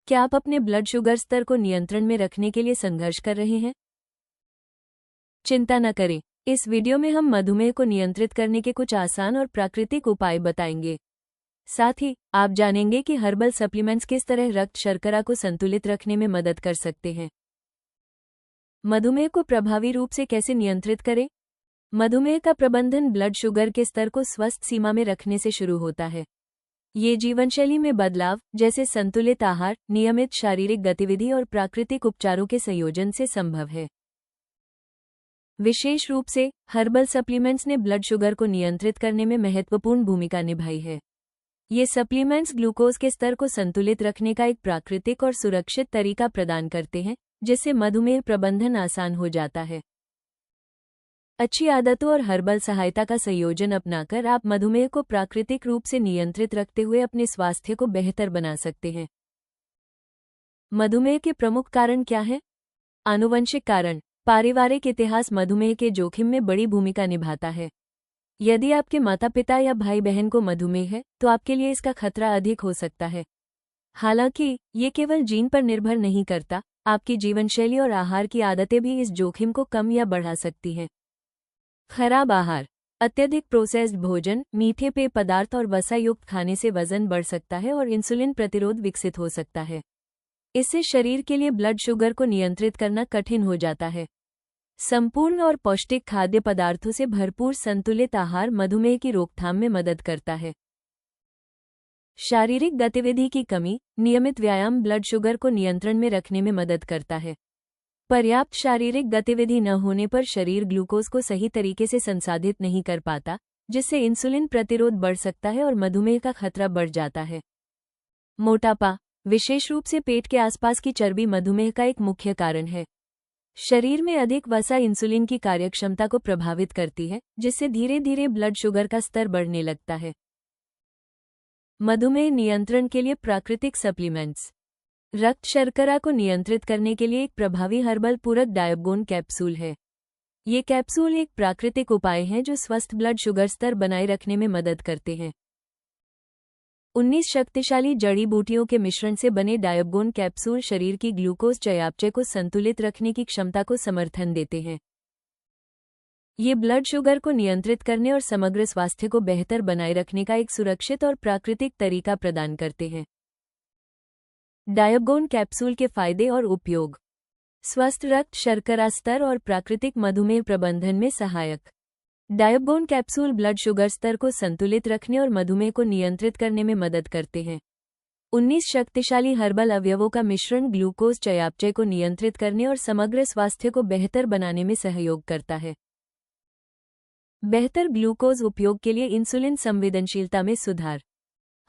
क्या आप अपने ब्लड शुगर स्तर को नियंत्रण में रखने के लिए संघर्ष कर रहे हैं? चिंता न करें, इस वीडियो में हम मधुमेह को नियंत्रित करने के कुछ आसान और प्राकृतिक उपाय बताएंगे। साथ ही आप जानेंगे कि हर्बल सप्लीमेंट्स किस तरह रक्त शर्करा को संतुलित रखने में मदद कर सकते हैं। मधुमेह को प्रभावी रूप से कैसे नियंत्रित करें? मधुमेह का प्रबंधन ब्लड शुगर के स्तर को स्वस्थ सीमा में रखने से शुरू होता है। ये जीवनशैली में बदलाव, जैसे संतुलित आहार, नियमित शारीरिक गतिविधि और प्राकृतिक उपचारों के संयोजन से संभव है। विशेष रूप से हर्बल सप्लीमेंट्स ने ब्लड शुगर को नियंत्रित करने में महत्वपूर्ण भूमिका निभाई है। ये सप्लीमेंट्स ग्लूकोज के स्तर को संतुलित रखने का एक प्राकृतिक और सुरक्षित तरीका प्रदान करते हैं, जिससे मधुमेह प्रबंधन आसान हो जाता है। अच्छी आदतों और हर्बल सहायता का संयोजन अपनाकर आप मधुमेह को प्राकृतिक रूप से नियंत्रित रखते हुए अपने स्वास्थ्य को बेहतर बना सकते हैं। मधुमेह के प्रमुख कारण क्या हैं? आनुवंशिक कारण। पारिवारिक इतिहास मधुमेह के जोखिम में बड़ी भूमिका निभाता है। यदि आपके माता पिता या भाई बहन को मधुमेह है, तो आपके लिए इसका खतरा अधिक हो सकता है। हालांकि ये केवल जीन पर निर्भर नहीं करता, आपकी जीवनशैली और आहार की आदतें भी इस जोखिम को कम या बढ़ा सकती हैं। खराब आहार। अत्यधिक प्रोसेस्ड भोजन, मीठे पेय पदार्थ और वसायुक्त खाने से वजन बढ़ सकता है और इंसुलिन प्रतिरोध विकसित हो सकता है। इससे शरीर के लिए ब्लड शुगर को नियंत्रित करना कठिन हो जाता है। संपूर्ण और पौष्टिक खाद्य पदार्थों से भरपूर संतुलित आहार मधुमेह की रोकथाम में मदद करता है। शारीरिक गतिविधि की कमी। नियमित व्यायाम ब्लड शुगर को नियंत्रण में रखने में मदद करता है। पर्याप्त शारीरिक गतिविधि न होने पर शरीर ग्लूकोज को सही तरीके से संसाधित नहीं कर पाता, जिससे इंसुलिन प्रतिरोध बढ़ सकता है और मधुमेह का खतरा बढ़ जाता है। मोटापा, विशेष रूप से पेट के आसपास की चर्बी मधुमेह का एक मुख्य कारण है। शरीर में अधिक वसा इंसुलिन की कार्यक्षमता को प्रभावित करती है, जिससे धीरे धीरे ब्लड शुगर का स्तर बढ़ने लगता है। मधुमेह नियंत्रण के लिए प्राकृतिक सप्लीमेंट्स। रक्त शर्करा को नियंत्रित करने के लिए एक प्रभावी हर्बल पूरक डायबगोन कैप्सूल है। ये कैप्सूल एक प्राकृतिक उपाय हैं जो स्वस्थ ब्लड शुगर स्तर बनाए रखने में मदद करते हैं। 19 शक्तिशाली जड़ी बूटियों के मिश्रण से बने डायबगोन कैप्सूल शरीर की ग्लूकोज चयापचय को संतुलित रखने की क्षमता को समर्थन देते हैं। ये ब्लड शुगर को नियंत्रित करने और समग्र स्वास्थ्य को बेहतर बनाए रखने का एक सुरक्षित और प्राकृतिक तरीका प्रदान करते हैं। डायबगोन कैप्सूल के फायदे और उपयोग। स्वस्थ रक्त शर्करा स्तर और प्राकृतिक मधुमेह प्रबंधन में सहायक। डायबगोन कैप्सूल ब्लड शुगर स्तर को संतुलित रखने और मधुमेह को नियंत्रित करने में मदद करते हैं। 19 शक्तिशाली हर्बल अवयवों का मिश्रण ग्लूकोज चयापचय को नियंत्रित करने और समग्र स्वास्थ्य को बेहतर बनाने में सहयोग करता है। बेहतर ग्लूकोज उपयोग के लिए इंसुलिन संवेदनशीलता में सुधार।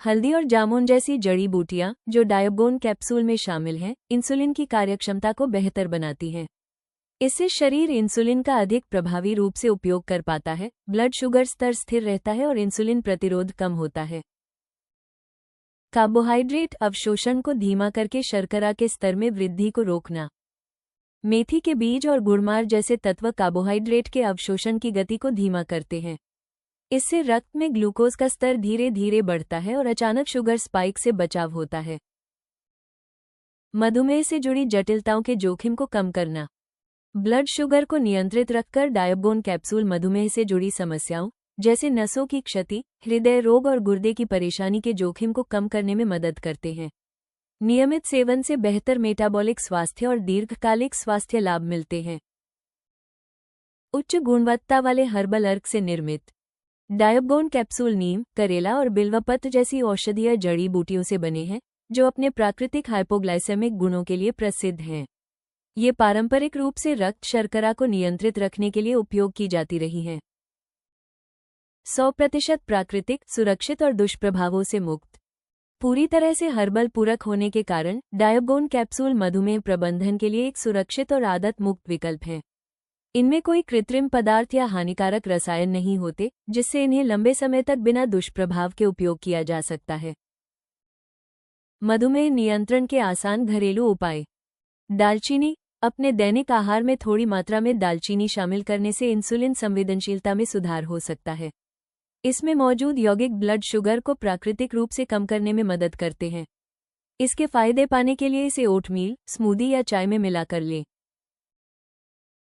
हल्दी और जामुन जैसी जड़ी बूटियां, जो डायबगोन कैप्सूल में शामिल हैं, इंसुलिन की कार्यक्षमता को बेहतर बनाती हैं। इससे शरीर इंसुलिन का अधिक प्रभावी रूप से उपयोग कर पाता है, ब्लड शुगर स्तर स्थिर रहता है और इंसुलिन प्रतिरोध कम होता है। कार्बोहाइड्रेट अवशोषण को धीमा करके शर्करा के स्तर में वृद्धि को रोकना। मेथी के बीज और गुड़मार जैसे तत्व कार्बोहाइड्रेट के अवशोषण की गति को धीमा करते हैं। इससे रक्त में ग्लूकोज का स्तर धीरे धीरे बढ़ता है और अचानक शुगर स्पाइक से बचाव होता है। मधुमेह से जुड़ी जटिलताओं के जोखिम को कम करना। ब्लड शुगर को नियंत्रित रखकर डायबगोन कैप्सूल मधुमेह से जुड़ी समस्याओं, जैसे नसों की क्षति, हृदय रोग और गुर्दे की परेशानी के जोखिम को कम करने में मदद करते हैं। नियमित सेवन से बेहतर मेटाबॉलिक स्वास्थ्य और दीर्घकालिक स्वास्थ्य लाभ मिलते हैं। उच्च गुणवत्ता वाले हर्बल अर्क से निर्मित। डायबगोन कैप्सूल नीम, करेला और बिल्वपत्र जैसी औषधीय जड़ी बूटियों से बने हैं, जो अपने प्राकृतिक हाइपोग्लाइसेमिक गुणों के लिए प्रसिद्ध हैं। ये पारंपरिक रूप से रक्त शर्करा को नियंत्रित रखने के लिए उपयोग की जाती रही हैं। 100% प्राकृतिक, सुरक्षित और दुष्प्रभावों से मुक्त। पूरी तरह से हर्बल पूरक होने के कारण डायबगोन कैप्सूल मधुमेह प्रबंधन के लिए एक सुरक्षित और आदत मुक्त विकल्प है। इनमें कोई कृत्रिम पदार्थ या हानिकारक रसायन नहीं होते, जिससे इन्हें लंबे समय तक बिना दुष्प्रभाव के उपयोग किया जा सकता है। मधुमेह नियंत्रण के आसान घरेलू उपाय। दालचीनी। अपने दैनिक आहार में थोड़ी मात्रा में दालचीनी शामिल करने से इंसुलिन संवेदनशीलता में सुधार हो सकता है। इसमें मौजूद यौगिक ब्लड शुगर को प्राकृतिक रूप से कम करने में मदद करते हैं। इसके फायदे पाने के लिए इसे ओटमील, स्मूदी या चाय में मिलाकर लें।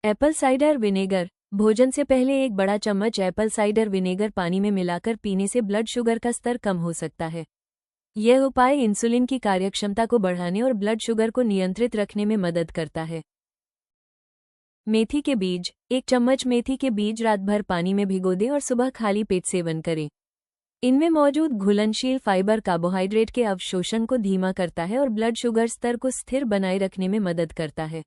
Apple cider vinegar. भोजन से पहले 1 बड़ा चम्मच एप्पल साइडर विनेगर पानी में मिलाकर पीने से ब्लड शुगर का स्तर कम हो सकता है। यह उपाय इंसुलिन की कार्यक्षमता को बढ़ाने और ब्लड शुगर को नियंत्रित रखने में मदद करता है। मेथी के बीज। 1 चम्मच मेथी के बीज रात भर पानी में भिगो दें और सुबह खाली पेट सेवन करें। इनमें मौजूद घुलनशील फाइबर कार्बोहाइड्रेट के अवशोषण को धीमा करता है और ब्लड शुगर स्तर को स्थिर बनाए रखने में मदद करता है।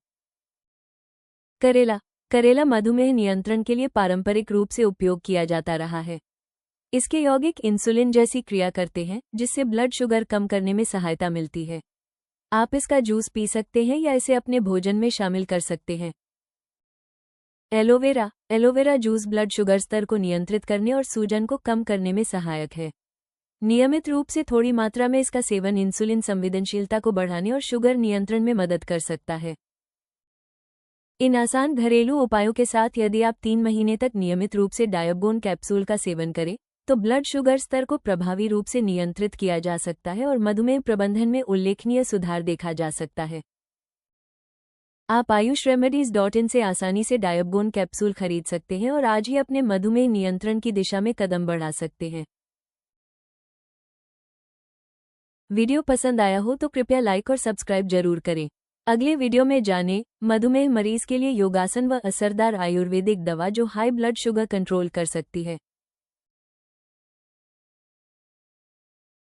करेला। करेला मधुमेह नियंत्रण के लिए पारंपरिक रूप से उपयोग किया जाता रहा है। इसके यौगिक इंसुलिन जैसी क्रिया करते हैं, जिससे ब्लड शुगर कम करने में सहायता मिलती है। आप इसका जूस पी सकते हैं या इसे अपने भोजन में शामिल कर सकते हैं। Aloe vera. Aloe vera juice blood sugar स्तर को नियंत्रित करने और सूजन को कम करने में सहायक है। नियमित रूप से थोड़ी मात्रा में इसका सेवन इंसुलिन संवेदनशीलता को बढ़ाने और शुगर नियंत्रण में मदद कर सकता है। इन आसान घरेलू उपायों के साथ यदि आप 3 महीने तक नियमित रूप से डायबोन कैप्सूल का सेवन करें, तो ब्लड शुगर स्तर को प्रभावी रूप से नियंत्रित किया जा सकता है और मधुमेह प्रबंधन में उल्लेखनीय सुधार देखा जा सकता है। आप ayushremedies.in से आसानी से डायबोन कैप्सूल खरीद सकते हैं और आज ही अपने मधुमेह नियंत्रण की दिशा में कदम बढ़ा सकते हैं। वीडियो पसंद आया हो तो कृपया लाइक और सब्सक्राइब जरूर करें। अगले वीडियो में जानें मधुमेह मरीज के लिए योगासन व असरदार आयुर्वेदिक दवा जो हाई ब्लड शुगर कंट्रोल कर सकती है।